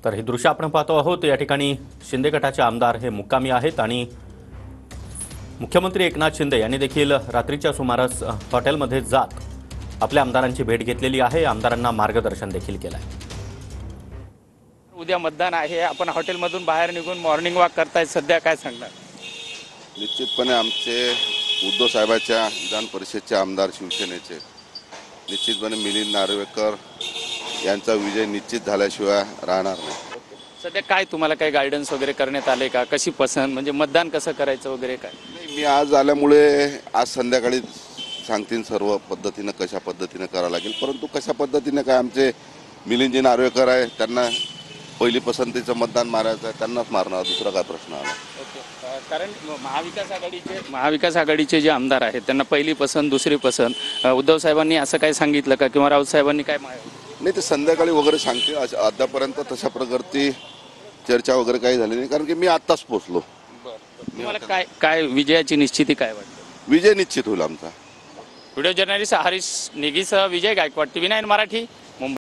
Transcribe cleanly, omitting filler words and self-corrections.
तर ही दृश्य आपण पाहतो आहोत। या ठिकाणी शिंदे गटाचे आमदार हे मुक्कामी आहेत आणि मुख्यमंत्री एकनाथ शिंदे यांनी देखील रात्रीच्या सुमारास हॉटेलमध्ये जात आपल्या आमदारांची भेट घेतलेली आहे। आमदारांना मार्गदर्शन देखील केलं आहे। उद्या मतदान आहे, आपण हॉटेलमधून बाहेर निघून मॉर्निंग वॉक करताय, सध्या काय सांगणार? निश्चितपणे आमचे उद्धव साहेबांच्या विधान परिषदेचे आमदार शिवसेनेचे निश्चितपणे मिलिंद नार्वेकर यांचा विजय निश्चित झाल्याशिवाय राहणार नाही। सध्या काय तुम्हाला काही गायडन्स वगैरे करण्यात आले का? कशी पसंत म्हणजे मतदान कसं करायचं वगैरे काय? मी आज आल्यामुळे आज संध्याकाळी सांगतील सर्व पद्धतीनं कशा पद्धतीनं करावं लागेल, परंतु कशा पद्धतीनं काय आमचे मिलिंदजी नार्वेकर आहे, त्यांना पहिली पसंतीचं मतदान मारायचं आहे, त्यांनाच मारणार, दुसरा काय प्रश्न आला? कारण महाविकास आघाडीचे जे आमदार आहेत त्यांना पहिली पसंत दुसरी पसंत उद्धव साहेबांनी असं काय सांगितलं का किंवा राऊत साहेबांनी काय? नाही, ते संध्याकाळी वगैरे सांगतील। अद्यापर्यंत तशा प्रकारची चर्चा वगैरे काही झाली नाही, कारण की मी आत्ताच पोचलो। तुम्हाला काय काय विजयाची निश्चिती काय वाटतं? विजय निश्चित होईल आमचा। व्हिडिओ जर्नलिस्ट हरीश नेगीसह विजय गायकवाड, TV9 मराठी, मुंबई।